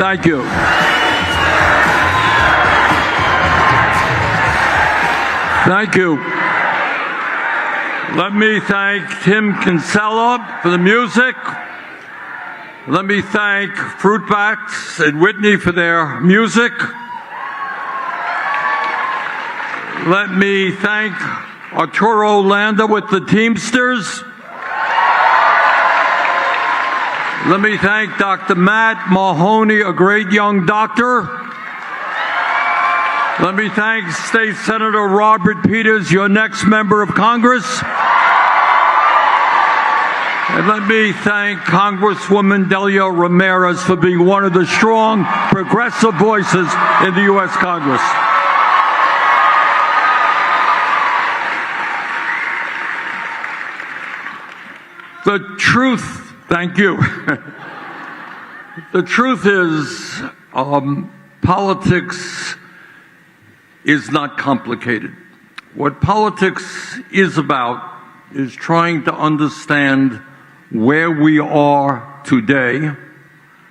Thank you. Thank you. Let me thank Tim Kinsella for the music. Let me thank Fruitbats and Whitney for their music. Let me thank Arturo Landa with the Teamsters. Let me thank Dr. Matt Mahoney, a great young doctor. Let me thank State Senator Robert Peters, your next member of Congress. And let me thank Congresswoman Delia Ramirez for being one of the strong progressive voices in the U.S. Congress. The truth, thank you. The truth is, politics is not complicated. What politics is about is trying to understand where we are today,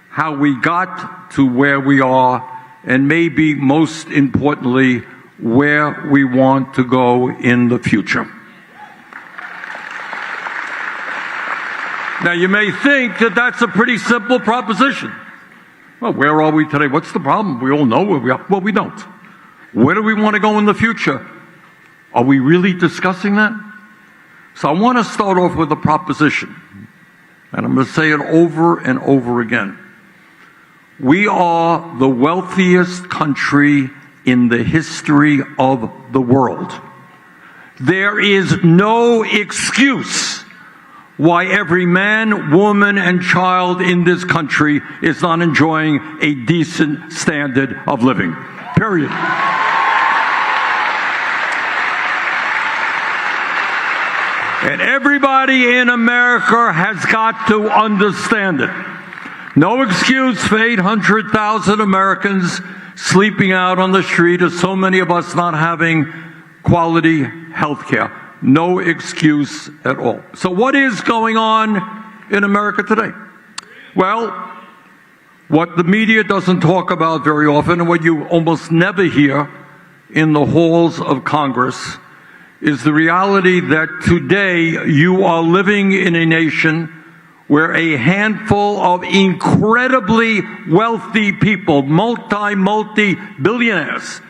how we got to where we are, and maybe most importantly, where we want to go in the future. Now, you may think that that's a pretty simple proposition. Well, where are we today? What's the problem? We all know where we are. Well, we don't. Where do we want to go in the future? Are we really discussing that? So I want to start off with a proposition, and I'm going to say it over and over again. We are the wealthiest country in the history of the world. There is no excuse why every man, woman, and child in this country is not enjoying a decent standard of living. Period. And everybody in America has got to understand it. No excuse for 800,000 Americans sleeping out on the street, or so many of us not having quality health care. No excuse at all. So what is going on in America today? Well, what the media doesn't talk about very often, and what you almost never hear in the halls of Congress, is the reality that today you are living in a nation where a handful of incredibly wealthy people, multi-billionaires,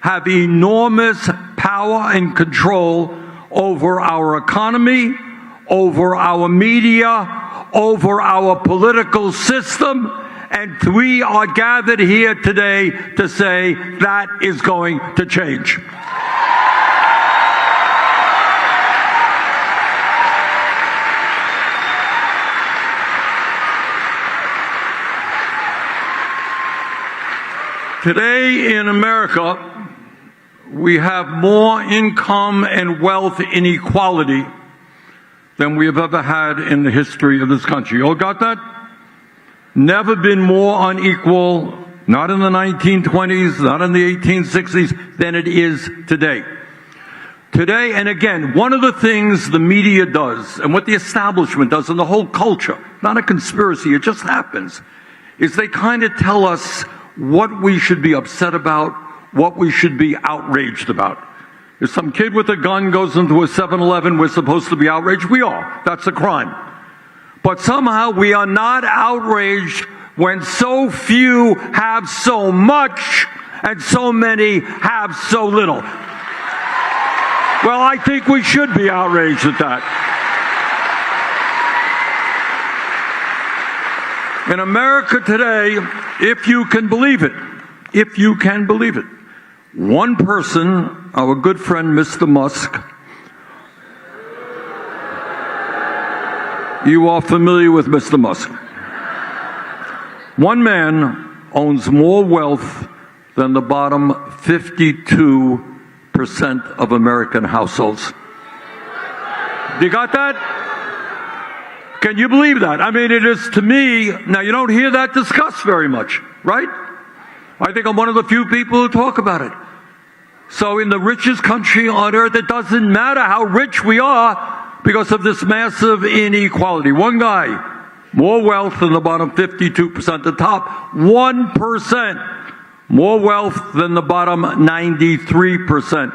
have enormous power and control over our economy, over our media, over our political system, and we are gathered here today to say that is going to change. Today in America, we have more income and wealth inequality than we have ever had in the history of this country. You all got that? Never been more unequal, not in the 1920s, not in the 1860s, than it is today. Today, and again, one of the things the media does, and what the establishment does, and the whole culture, not a conspiracy, it just happens, is they kind of tell us what we should be upset about, what we should be outraged about. If some kid with a gun goes into a 7-Eleven, we're supposed to be outraged? We are. That's a crime. But somehow we are not outraged when so few have so much and so many have so little. Well, I think we should be outraged at that. In America today, if you can believe it, one person, our good friend Mr. Musk, you are familiar with Mr. Musk. One man owns more wealth than the bottom 52% of American households. You got that? Can you believe that? I mean, it is to me, now you don't hear that discussed very much, right? I think I'm one of the few people who talk about it. So in the richest country on earth, it doesn't matter how rich we are because of this massive inequality. One guy, more wealth than the bottom 52%. The top 1%, more wealth than the bottom 93%.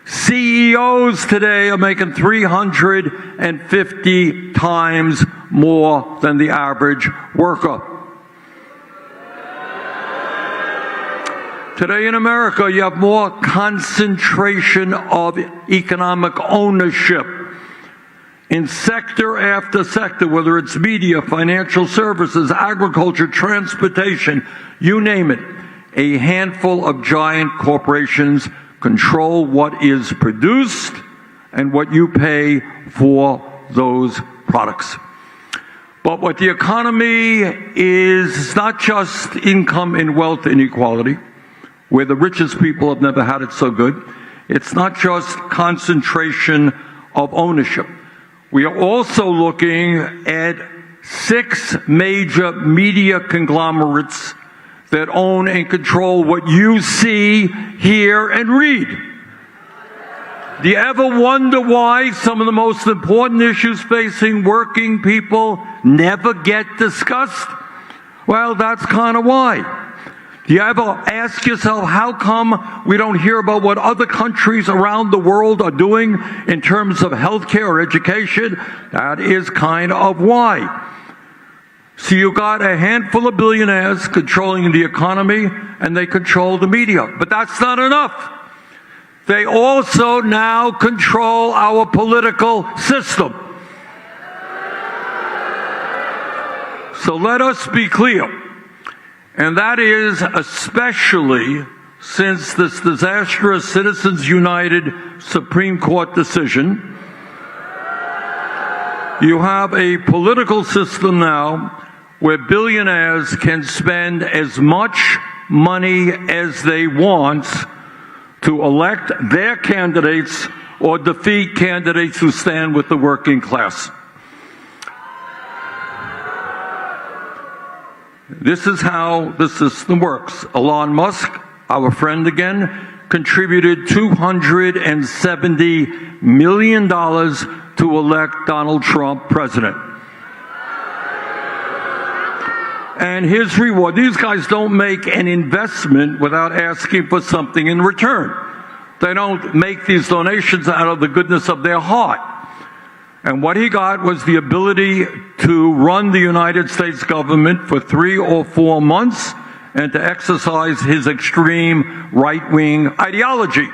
CEOs today are making 350 times more than the average worker. Today in America, you have more concentration of economic ownership in sector after sector, whether it's media, financial services, agriculture, transportation, you name it. A handful of giant corporations control what is produced and what you pay for those products. But what the economy is not just income and wealth inequality, where the richest people have never had it so good. It's not just concentration of ownership. We are also looking at 6 major media conglomerates that own and control what you see, hear, and read. Do you ever wonder why some of the most important issues facing working people never get discussed? Well, that's kind of why. Do you ever ask yourself, how come we don't hear about what other countries around the world are doing in terms of healthcare or education? That is kind of why. So you got a handful of billionaires controlling the economy, and they control the media. But that's not enough. They also now control our political system. So let us be clear. And that is especially since this disastrous Citizens United Supreme Court decision. You have a political system now where billionaires can spend as much money as they want to elect their candidates or defeat candidates who stand with the working class. This is how the system works. Elon Musk, our friend again, contributed $270 million to elect Donald Trump president. And his reward, these guys don't make an investment without asking for something in return. They don't make these donations out of the goodness of their heart. And what he got was the ability to run the United States government for 3 or 4 months and to exercise his extreme right-wing ideology.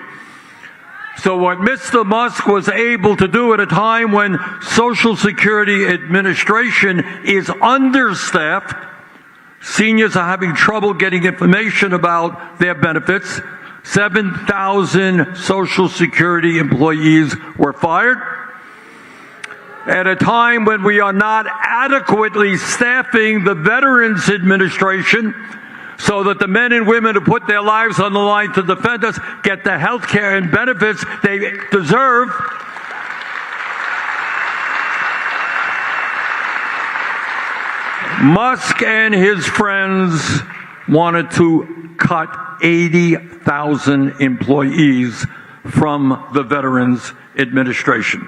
So what Mr. Musk was able to do at a time when Social Security Administration is understaffed, seniors are having trouble getting information about their benefits, 7,000 Social Security employees were fired. At a time when we are not adequately staffing the Veterans Administration so that the men and women who put their lives on the line to defend us get the health care and benefits they deserve. Musk and his friends wanted to cut 80,000 employees from the Veterans Administration.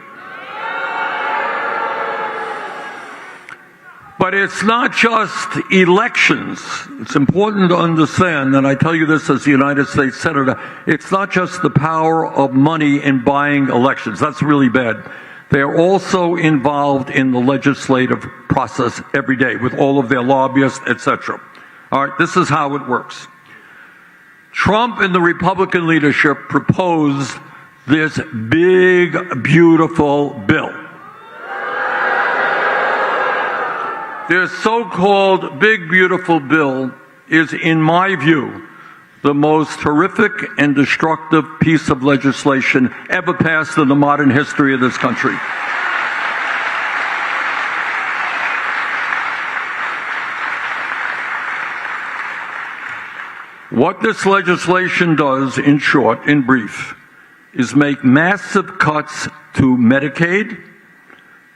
But it's not just elections. It's important to understand, and I tell you this as the United States Senator, it's not just the power of money in buying elections. That's really bad. They're also involved in the legislative process every day with all of their lobbyists, etc. All right, this is how it works. Trump and the Republican leadership proposed this big, beautiful bill. Their so-called big, beautiful bill is, in my view, the most horrific and destructive piece of legislation ever passed in the modern history of this country. What this legislation does, in short, in brief, is make massive cuts to Medicaid,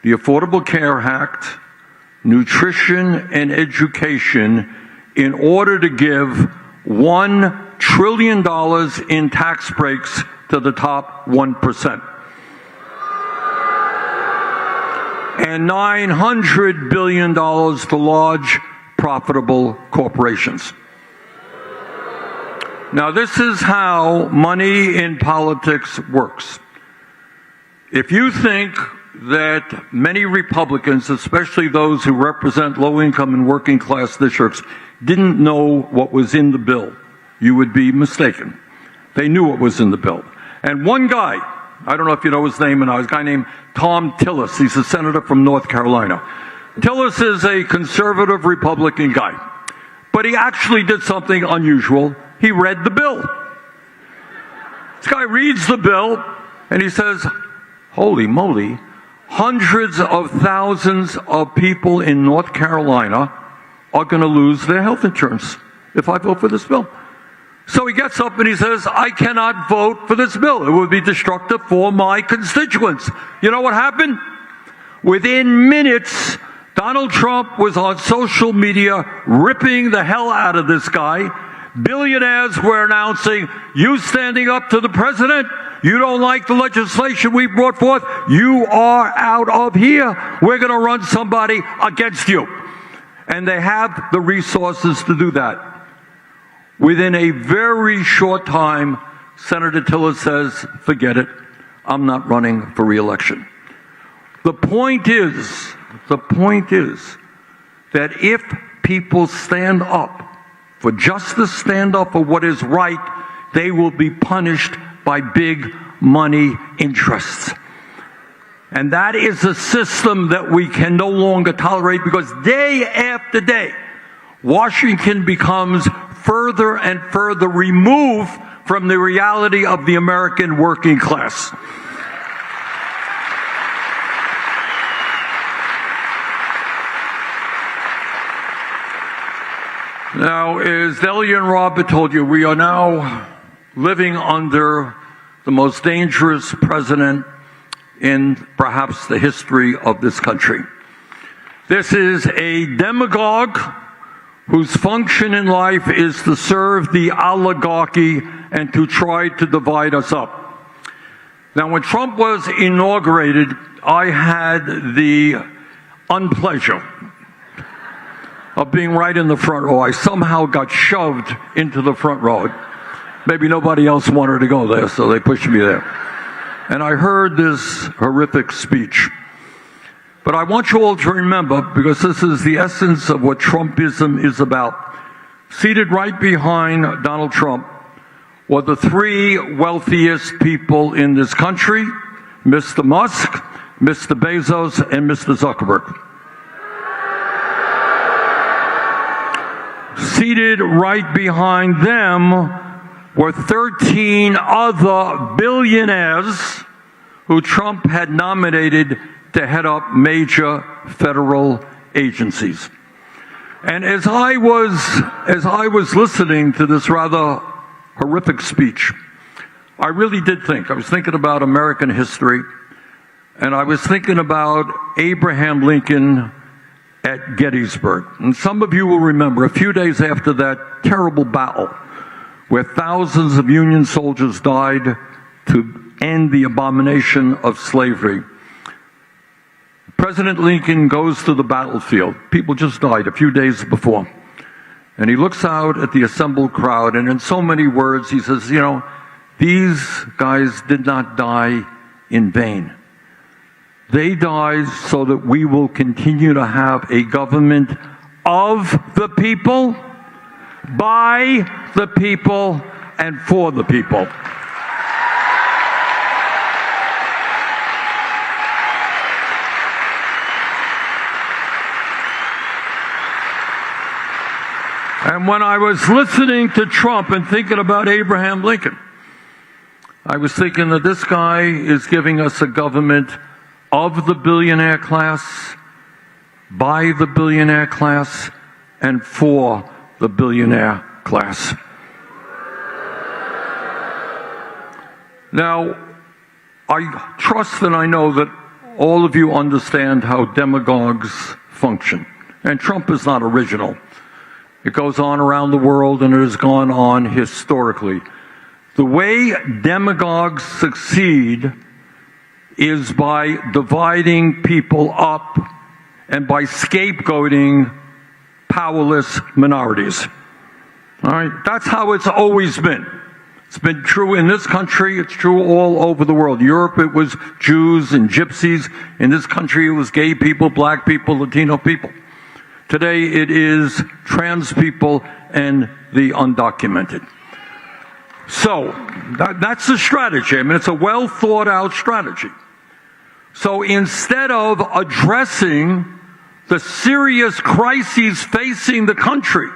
the Affordable Care Act, nutrition and education in order to give $1 trillion in tax breaks to the top 1%. and $900 billion to large, profitable corporations. Now, this is how money in politics works. If you think that many Republicans, especially those who represent low-income and working-class districts, didn't know what was in the bill, you would be mistaken. They knew what was in the bill. And one guy, I don't know if you know his name or not, a guy named Tom Tillis. He's a senator from North Carolina. Tillis is a conservative Republican guy. But he actually did something unusual. He read the bill. This guy reads the bill, and he says, holy moly, hundreds of thousands of people in North Carolina are going to lose their health insurance if I vote for this bill. So he gets up and he says, I cannot vote for this bill. It would be destructive for my constituents. You know what happened? Within minutes, Donald Trump was on social media ripping the hell out of this guy. Billionaires were announcing, you standing up to the president? You don't like the legislation we brought forth? You are out of here. We're going to run somebody against you. And they have the resources to do that. Within a very short time, Senator Tillis says, forget it. I'm not running for re-election. The point is that if people stand up for justice, stand up for what is right, they will be punished by big money interests. And that is a system that we can no longer tolerate, because day after day, Washington becomes further and further removed from the reality of the American working class. Now, as Delia and Robert told you, we are now living under the most dangerous president in perhaps the history of this country. This is a demagogue whose function in life is to serve the oligarchy and to try to divide us up. Now, when Trump was inaugurated, I had the unpleasure of being right in the front row. I somehow got shoved into the front row. Maybe nobody else wanted to go there, so they pushed me there. And I heard this horrific speech. But I want you all to remember, because this is the essence of what Trumpism is about. Seated right behind Donald Trump were the three wealthiest people in this country, Mr. Musk, Mr. Bezos, and Mr. Zuckerberg. Seated right behind them were 13 other billionaires who Trump had nominated to head up major federal agencies. And as I was listening to this rather horrific speech, I really did think. I was thinking about American history, and I was thinking about Abraham Lincoln at Gettysburg. And some of you will remember, a few days after that terrible battle, where thousands of Union soldiers died to end the abomination of slavery, President Lincoln goes to the battlefield. People just died a few days before. And he looks out at the assembled crowd, and in so many words, he says, you know, these guys did not die in vain. They died so that we will continue to have a government of the people, by the people, and for the people. And when I was listening to Trump and thinking about Abraham Lincoln, I was thinking that this guy is giving us a government of the billionaire class, by the billionaire class, and for the billionaire class. Now, I trust and I know that all of you understand how demagogues function. And Trump is not original. It goes on around the world, and it has gone on historically. The way demagogues succeed is by dividing people up and by scapegoating powerless minorities. All right? That's how it's always been. It's been true in this country. It's true all over the world. Europe, it was Jews and gypsies. In this country, it was gay people, black people, Latino people. Today, it is trans people and the undocumented. So, that's the strategy. I mean, it's a well thought out strategy. So instead of addressing the serious crises facing the country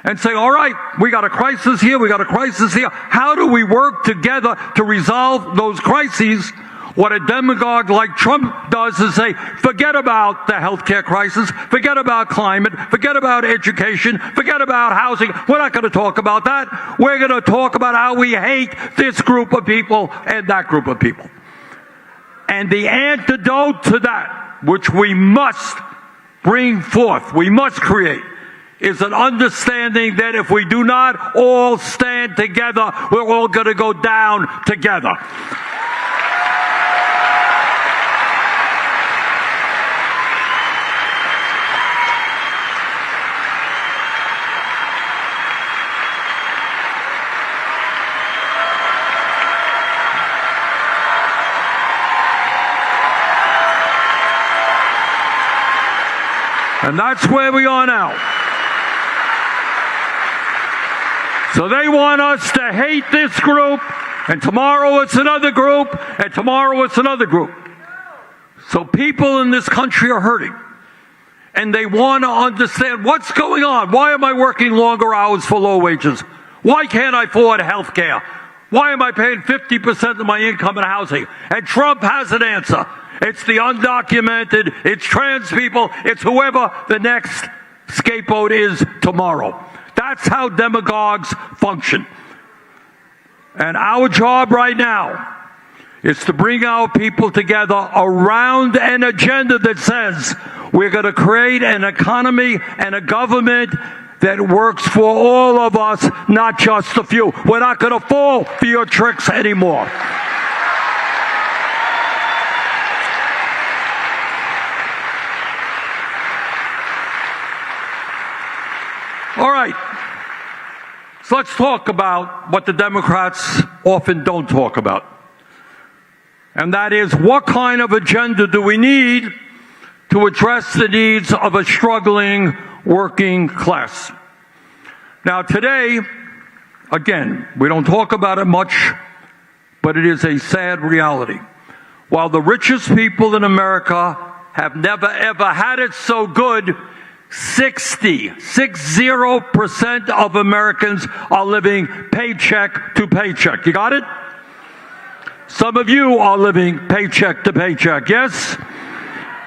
and say, all right, we got a crisis here, we got a crisis here. How do we work together to resolve those crises? What a demagogue like Trump does is say, forget about the healthcare crisis, forget about climate, forget about education, forget about housing. We're not going to talk about that. We're going to talk about how we hate this group of people and that group of people. And the antidote to that, which we must bring forth, we must create, is an understanding that if we do not all stand together, we're all going to go down together. And that's where we are now. So they want us to hate this group, and tomorrow it's another group, and tomorrow it's another group. So people in this country are hurting. And they want to understand what's going on. Why am I working longer hours for low wages? Why can't I afford health care? Why am I paying 50% of my income in housing? And Trump has an answer. It's the undocumented, it's trans people, it's whoever the next scapegoat is tomorrow. That's how demagogues function. And our job right now is to bring our people together around an agenda that says we're going to create an economy and a government that works for all of us, not just a few. We're not going to fall for your tricks anymore. All right, so let's talk about what the Democrats often don't talk about. And that is, what kind of agenda do we need to address the needs of a struggling working class? Now today, again, we don't talk about it much, but it is a sad reality. While the richest people in America have never ever had it so good, 60% of Americans are living paycheck to paycheck. You got it? Some of you are living paycheck to paycheck, yes?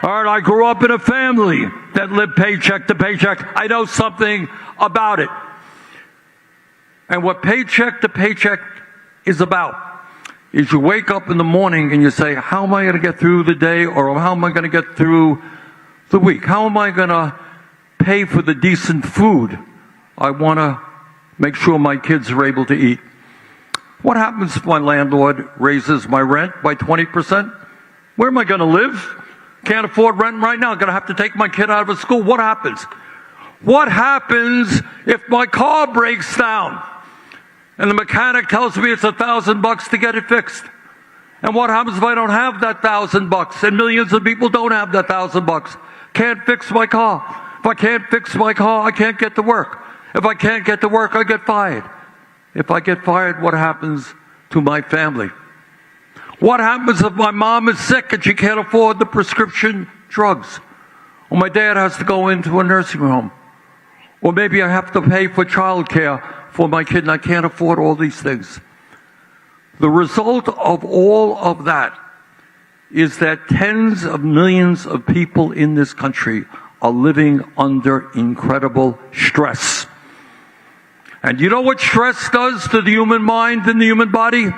All right, I grew up in a family that lived paycheck to paycheck. I know something about it. And what paycheck to paycheck is about is you wake up in the morning and you say, how am I going to get through the day, or how am I going to get through the week? How am I going to pay for the decent food I want to make sure my kids are able to eat? What happens if my landlord raises my rent by 20%? Where am I going to live? Can't afford rent right now. I'm going to have to take my kid out of school. What happens? What happens if my car breaks down and the mechanic tells me it's $1,000 to get it fixed? And what happens if I don't have that $1,000? And millions of people don't have that $1,000. Can't fix my car. If I can't fix my car, I can't get to work. If I can't get to work, I get fired. If I get fired, what happens to my family? What happens if my mom is sick and she can't afford the prescription drugs? Or my dad has to go into a nursing home? Or maybe I have to pay for childcare for my kid and I can't afford all these things. The result of all of that is that tens of millions of people in this country are living under incredible stress. And you know what stress does to the human mind and the human body?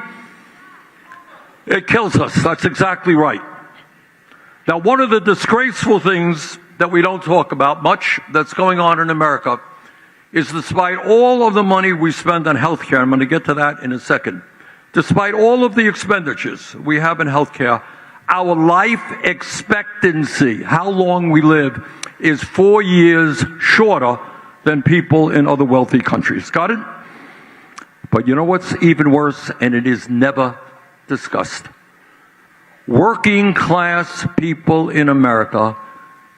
It kills us. That's exactly right. Now, one of the disgraceful things that we don't talk about much that's going on in America is, despite all of the money we spend on health care, I'm going to get to that in a second, despite all of the expenditures we have in health care, Our life expectancy, how long we live, is 4 years shorter than people in other wealthy countries. Got it? But you know what's even worse, and it is never discussed? Working class people in America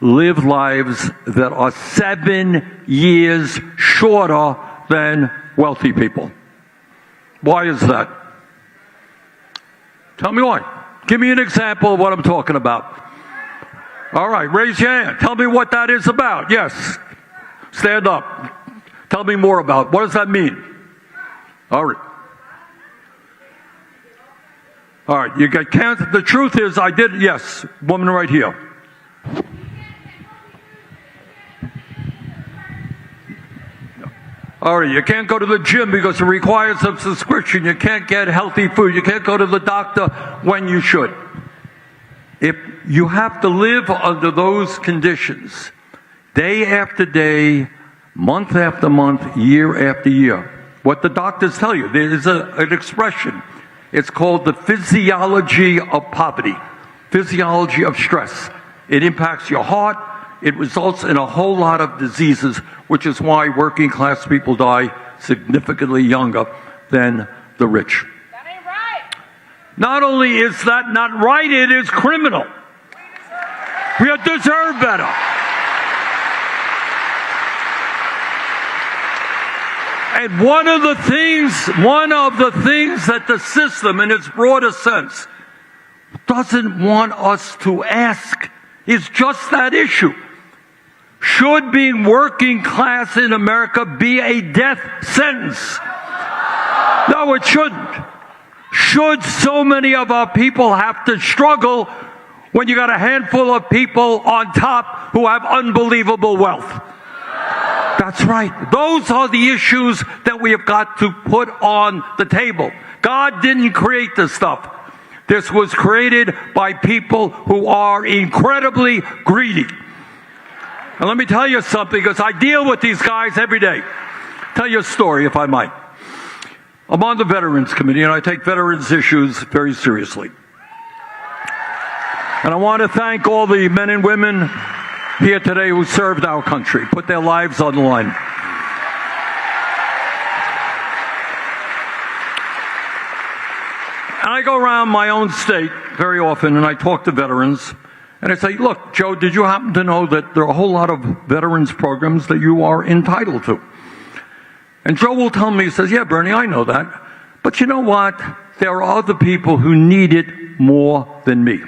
live lives that are 7 years shorter than wealthy people. Why is that? Tell me why. Give me an example of what I'm talking about. All right, raise your hand. Tell me what that is about. Yes. Stand up. Tell me more about it. What does that mean? All right. All right, you got cancer. The truth is, I did, yes, woman right here. All right, you can't go to the gym because it requires a subscription. You can't get healthy food. You can't go to the doctor when you should. If you have to live under those conditions, day after day, month after month, year after year, what the doctors tell you, there is an expression. It's called the physiology of poverty, physiology of stress. It impacts your heart. It results in a whole lot of diseases, which is why working class people die significantly younger than the rich. That ain't right. Not only is that not right, it is criminal. We deserve better. And one of the things that the system, in its broader sense, doesn't want us to ask is just that issue. Should being working class in America be a death sentence? No, it shouldn't. Should so many of our people have to struggle when you got a handful of people on top who have unbelievable wealth? That's right. Those are the issues that we have got to put on the table. God didn't create this stuff. This was created by people who are incredibly greedy. And let me tell you something, because I deal with these guys every day. Tell you a story, if I might. I'm on the Veterans Committee, and I take veterans issues very seriously. And I want to thank all the men and women here today who served our country, put their lives on the line. And I go around my own state very often, and I talk to veterans, and I say, look, Joe, did you happen to know that there are a whole lot of veterans programs that you are entitled to? And Joe will tell me, he says, yeah, Bernie, I know that. But you know what? There are other people who need it more than me.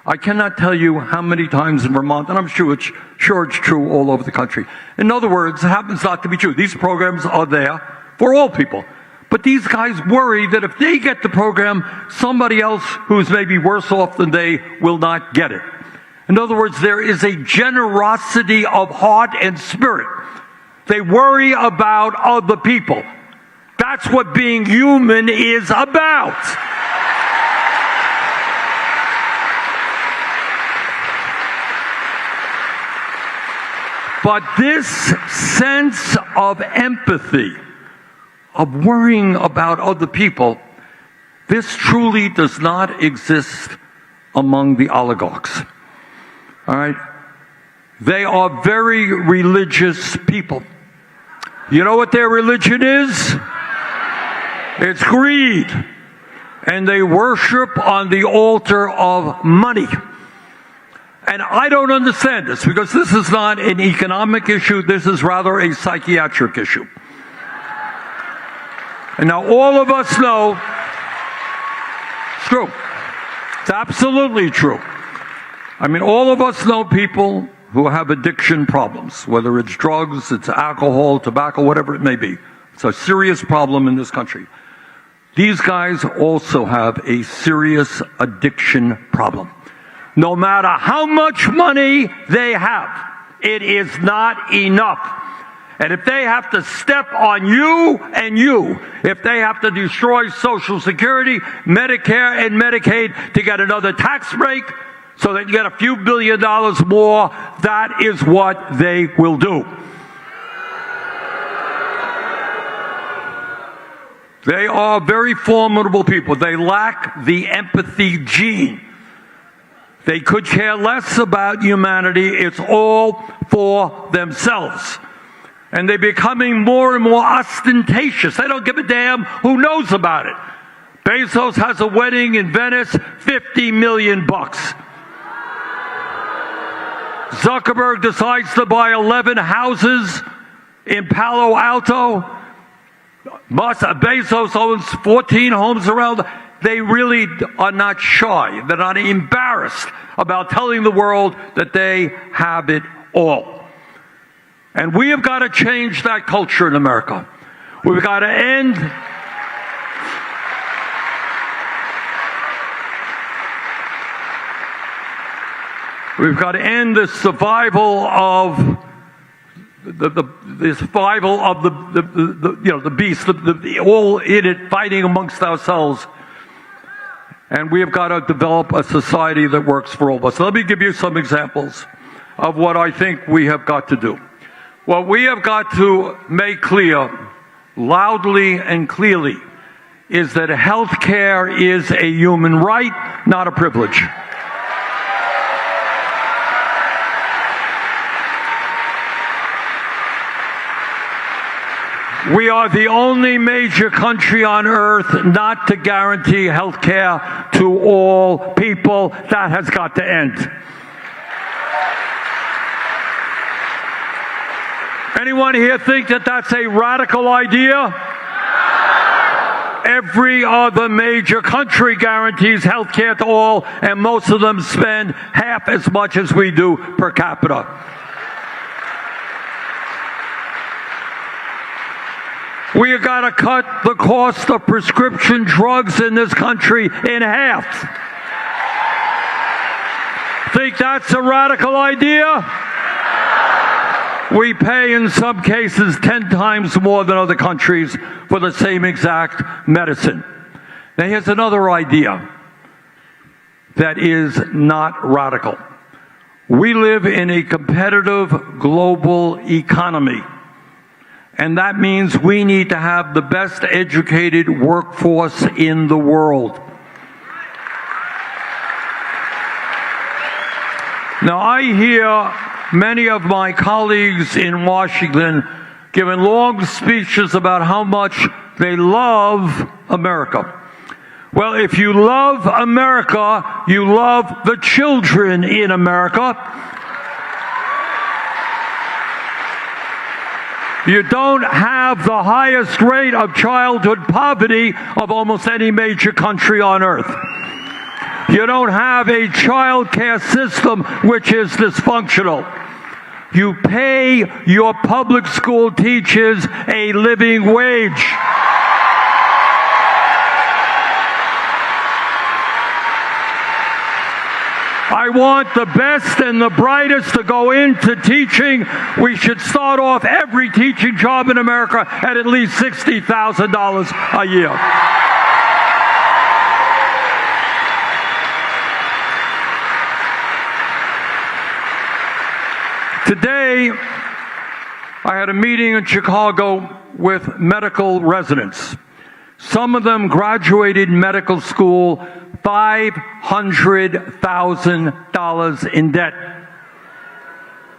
I cannot tell you how many times in Vermont, and I'm sure it's true all over the country. In other words, it happens not to be true. These programs are there for all people. But these guys worry that if they get the program, somebody else who's maybe worse off than they will not get it. In other words, there is a generosity of heart and spirit. They worry about other people. That's what being human is about. But this sense of empathy, of worrying about other people, this truly does not exist among the oligarchs. All right? They are very religious people. You know what their religion is? It's greed. And they worship on the altar of money. And I don't understand this, because this is not an economic issue. This is rather a psychiatric issue. And now all of us know it's true. It's absolutely true. I mean, all of us know people who have addiction problems, whether it's drugs, it's alcohol, tobacco, whatever it may be. It's a serious problem in this country. These guys also have a serious addiction problem. No matter how much money they have, it is not enough. And if they have to step on you and you, if they have to destroy Social Security, Medicare, and Medicaid to get another tax break so that you get a few $1 billion more, that is what they will do. They are very formidable people. They lack the empathy gene. They could care less about humanity. It's all for themselves. And they're becoming more and more ostentatious. They don't give a damn who knows about it. Bezos has a wedding in Venice, $50 million bucks. Zuckerberg decides to buy 11 houses in Palo Alto. Bezos owns 14 homes around. They really are not shy. They're not embarrassed about telling the world that they have it all. And we have got to change that culture in America. We've got to end the survival of the survival of the beast, all in it, fighting amongst ourselves. And we have got to develop a society that works for all of us. So let me give you some examples of what I think we have got to do. What we have got to make clear, loudly and clearly, is that health care is a human right, not a privilege. We are the only major country on earth not to guarantee health care to all people. That has got to end. Anyone here think that that's a radical idea? Every other major country guarantees health care to all, and most of them spend half as much as we do per capita. We have got to cut the cost of prescription drugs in this country in half. Think that's a radical idea? We pay, in some cases, 10 times more than other countries for the same exact medicine. Now, here's another idea that is not radical. We live in a competitive global economy. And that means we need to have the best educated workforce in the world. Now, I hear many of my colleagues in Washington giving long speeches about how much they love America. Well, if you love America, you love the children in America. You don't have the highest rate of childhood poverty of almost any major country on earth. You don't have a child care system which is dysfunctional. You pay your public school teachers a living wage. I want the best and the brightest to go into teaching. We should start off every teaching job in America at least $60,000 a year. Today, I had a meeting in Chicago with medical residents. Some of them graduated medical school $500,000 in debt.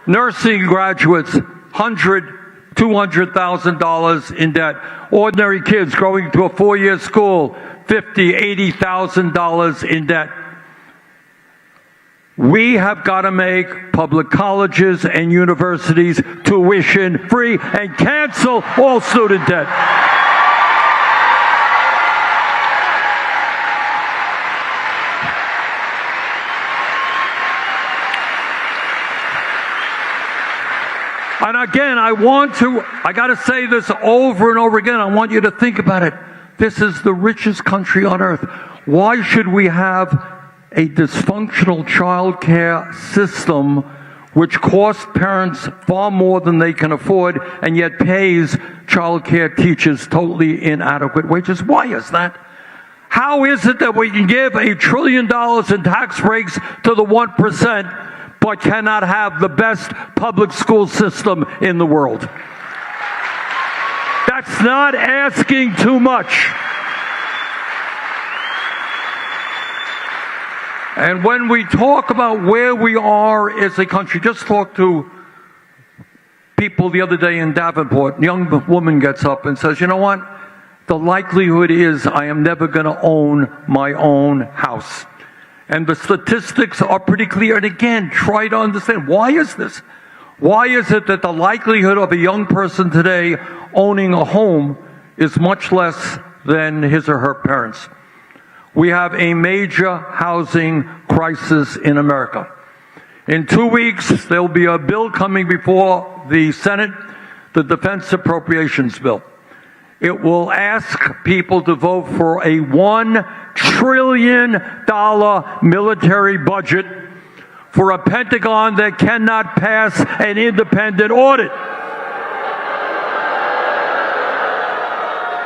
Nursing graduates, $200,000 in debt. Ordinary kids going to a 4-year school, $50,000, $80,000 in debt. We have got to make public colleges and universities tuition free and cancel all student debt. And again, I got to say this over and over again. I want you to think about it. This is the richest country on earth. Why should we have a dysfunctional child care system which costs parents far more than they can afford and yet pays child care teachers totally inadequate wages? Why is that? How is it that we can give $1 trillion in tax breaks to the 1%, but cannot have the best public school system in the world? That's not asking too much. And when we talk about where we are as a country, just talk to people the other day in Davenport. A young woman gets up and says, you know what? The likelihood is I am never going to own my own house. And the statistics are pretty clear. And again, try to understand, why is this? Why is it that the likelihood of a young person today owning a home is much less than his or her parents? We have a major housing crisis in America. In 2 weeks, there will be a bill coming before the Senate, the Defense Appropriations Bill. It will ask people to vote for a $1 trillion military budget for a Pentagon that cannot pass an independent audit.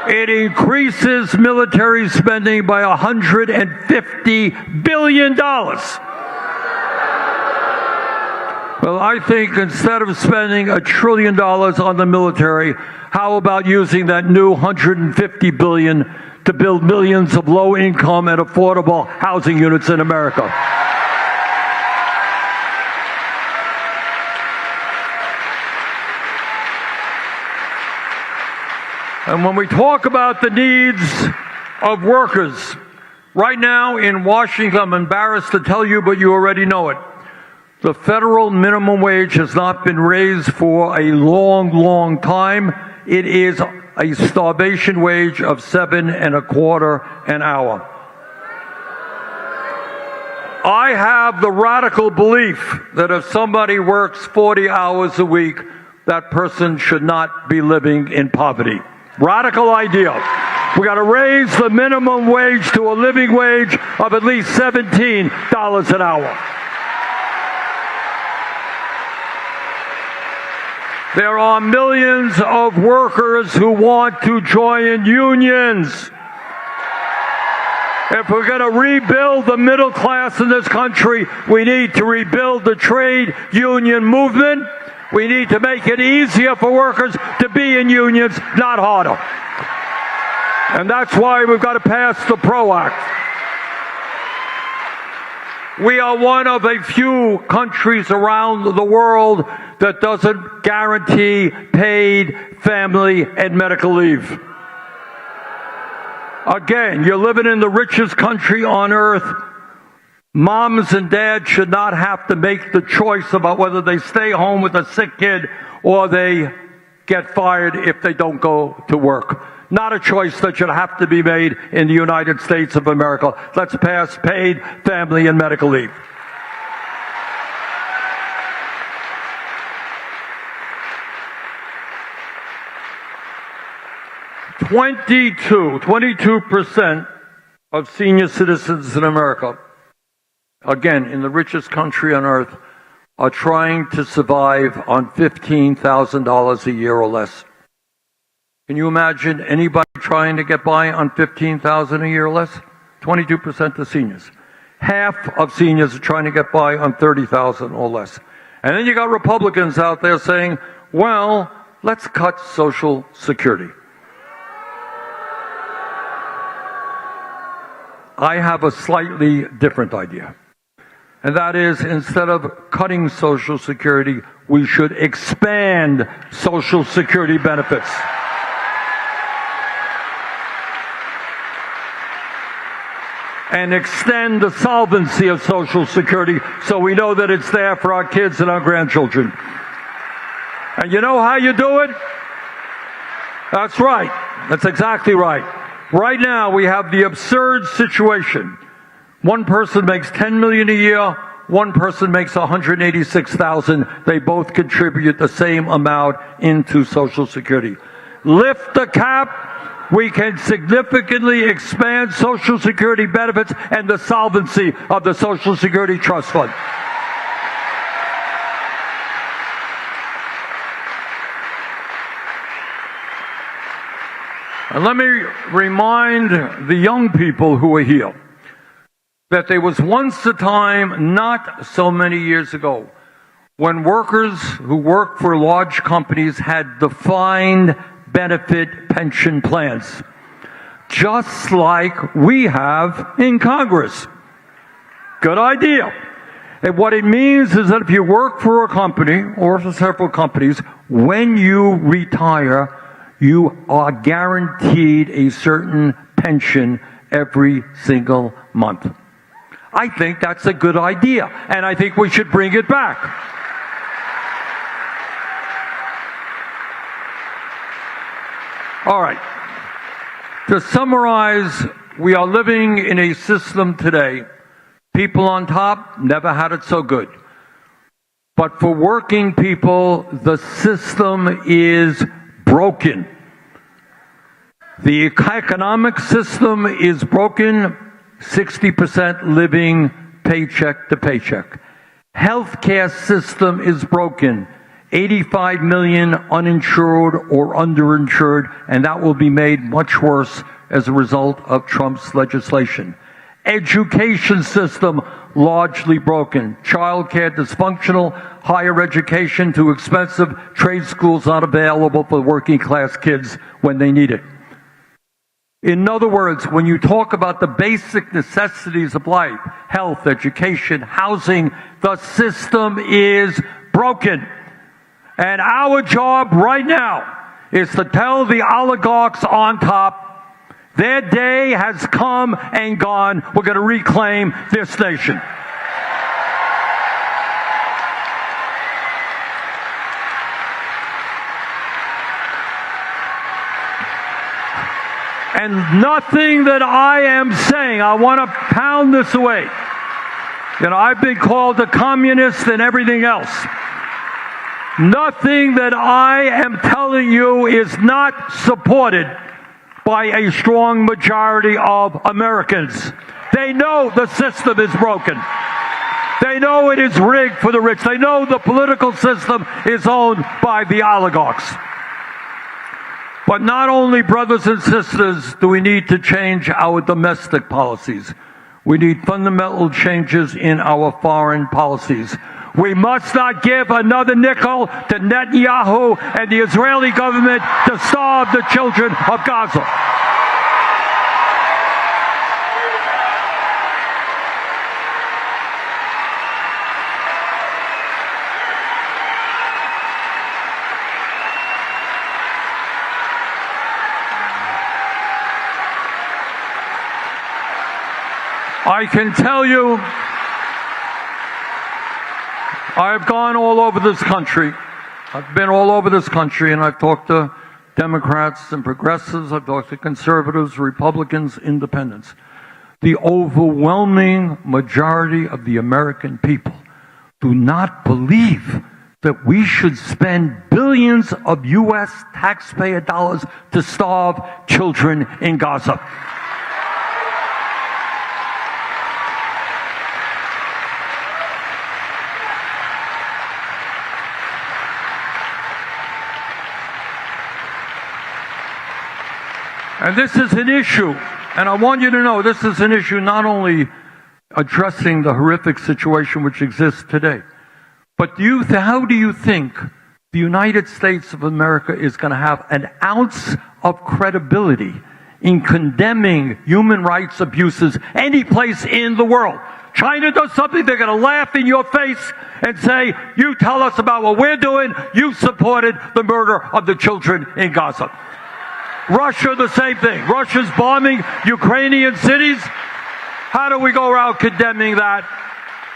It increases military spending by $150 billion. Well, I think instead of spending $1 trillion on the military, how about using that new $150 billion to build millions of low-income and affordable housing units in America? And when we talk about the needs of workers, right now in Washington, I'm embarrassed to tell you, but you already know it. The federal minimum wage has not been raised for a long, long time. It is a starvation wage of $7.25 an hour. I have the radical belief that if somebody works 40 hours a week, that person should not be living in poverty. Radical idea. We got to raise the minimum wage to a living wage of at least $17 an hour. There are millions of workers who want to join unions. If we're going to rebuild the middle class in this country, we need to rebuild the trade union movement. We need to make it easier for workers to be in unions, not harder. And that's why we've got to pass the PRO Act. We are one of a few countries around the world that doesn't guarantee paid family and medical leave. Again, you're living in the richest country on earth. Moms and dads should not have to make the choice about whether they stay home with a sick kid or they get fired if they don't go to work. Not a choice that should have to be made in the United States of America. Let's pass paid family and medical leave. Twenty-two percent of senior citizens in America, again, in the richest country on earth, are trying to survive on $15,000 a year or less. Can you imagine anybody trying to get by on $15,000 a year or less? 22% of seniors. Half of seniors are trying to get by on $30,000 or less. And then you got Republicans out there saying, well, let's cut Social Security. I have a slightly different idea. And that is, instead of cutting Social Security, we should expand Social Security benefits. And extend the solvency of Social Security so we know that it's there for our kids and our grandchildren. And you know how you do it? That's right. That's exactly right. Right now we have the absurd situation. One person makes $10 million a year, one person makes $186,000. They both contribute the same amount into Social Security. Lift the cap. We can significantly expand Social Security benefits and the solvency of the Social Security Trust Fund. And let me remind the young people who are here that there was once a time, not so many years ago, when workers who worked for large companies had defined benefit pension plans, just like we have in Congress. Good idea. And what it means is that if you work for a company or for several companies, when you retire, you are guaranteed a certain pension every single month. I think that's a good idea, and I think we should bring it back. All right. To summarize, we are living in a system today. People on top never had it so good. But for working people, the system is broken. The economic system is broken, 60% living paycheck to paycheck. Healthcare system is broken, 85 million uninsured or underinsured, and that will be made much worse as a result of Trump's legislation. Education system largely broken. Childcare dysfunctional. Higher education too expensive. Trade schools not available for working class kids when they need it. In other words, when you talk about the basic necessities of life, health, education, housing, the system is broken. And our job right now is to tell the oligarchs on top, their day has come and gone. We're going to reclaim this nation. And nothing that I am saying, I want to pound this away. You know, I've been called a communist and everything else. Nothing that I am telling you is not supported by a strong majority of Americans. They know the system is broken. They know it is rigged for the rich. They know the political system is owned by the oligarchs. But not only, brothers and sisters, do we need to change our domestic policies. We need fundamental changes in our foreign policies. We must not give another nickel to Netanyahu and the Israeli government to starve the children of Gaza. I can tell you, I've gone all over this country. I've been all over this country, and I've talked to Democrats and progressives. I've talked to conservatives, Republicans, independents. The overwhelming majority of the American people do not believe that we should spend billions of U.S. taxpayer dollars to starve children in Gaza. And this is an issue, and I want you to know this is an issue not only addressing the horrific situation which exists today, but how do you think the United States of America is going to have an ounce of credibility in condemning human rights abuses any place in the world? China does something, they're going to laugh in your face and say, you tell us about what we're doing, you supported the murder of the children in Gaza. Russia, the same thing. Russia's bombing Ukrainian cities. How do we go around condemning that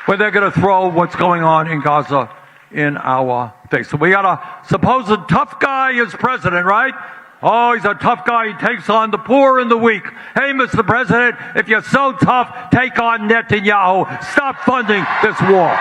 when they're going to throw what's going on in Gaza in our face? So we got a supposed tough guy as president, right? Oh, he's a tough guy. He takes on the poor and the weak. Hey, Mr. President, if you're so tough, take on Netanyahu. Stop funding this war.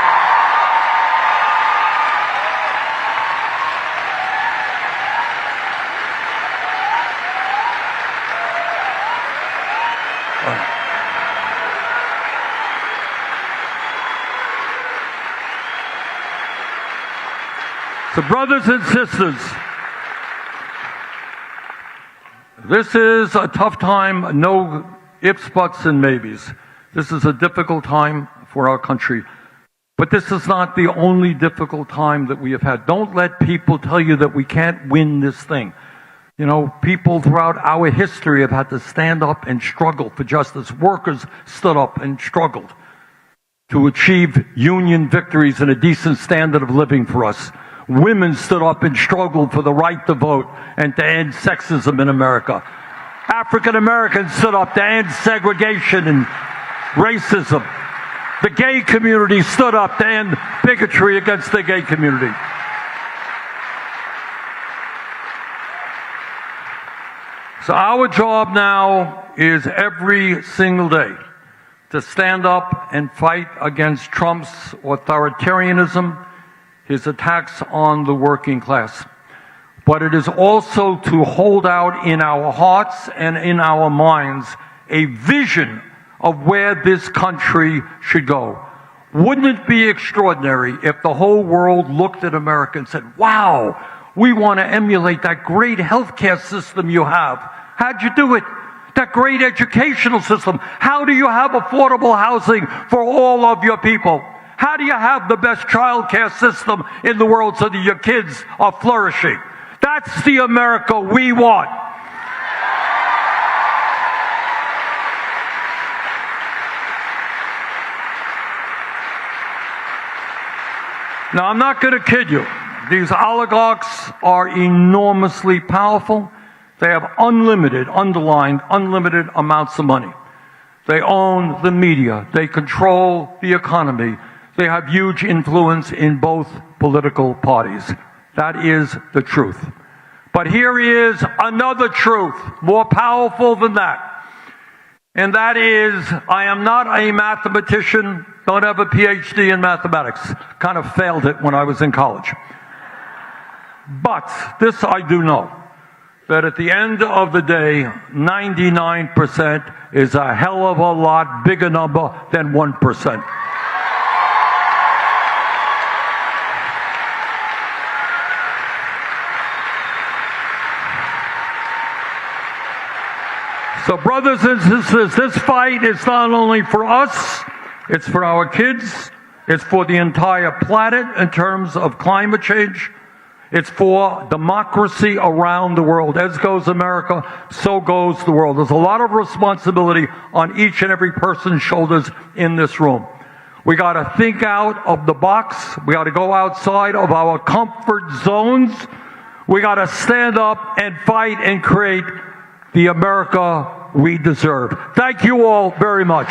So, brothers and sisters, this is a tough time, no ifs, buts, and maybes. This is a difficult time for our country. But this is not the only difficult time that we have had. Don't let people tell you that we can't win this thing. You know, people throughout our history have had to stand up and struggle for justice. Workers stood up and struggled. to achieve union victories and a decent standard of living for us. Women stood up and struggled for the right to vote and to end sexism in America. African Americans stood up to end segregation and racism. The gay community stood up to end bigotry against the gay community. So our job now is every single day to stand up and fight against Trump's authoritarianism, his attacks on the working class. But it is also to hold out in our hearts and in our minds a vision of where this country should go. Wouldn't it be extraordinary if the whole world looked at America and said, wow, we want to emulate that great healthcare system you have. How'd you do it? That great educational system. How do you have affordable housing for all of your people? How do you have the best child care system in the world so that your kids are flourishing? That's the America we want. Now, I'm not going to kid you. These oligarchs are enormously powerful. They have unlimited, underlined, unlimited amounts of money. They own the media. They control the economy. They have huge influence in both political parties. That is the truth. But here is another truth, more powerful than that. And that is, I am not a mathematician, don't have a PhD in mathematics. Kind of failed it when I was in college. But this I do know, that at the end of the day, 99% is a hell of a lot bigger number than 1%. So brothers and sisters, this fight is not only for us, it's for our kids, it's for the entire planet in terms of climate change, it's for democracy around the world. As goes America, so goes the world. There's a lot of responsibility on each and every person's shoulders in this room. We got to think out of the box. We got to go outside of our comfort zones. We got to stand up and fight and create the America we deserve. Thank you all very much.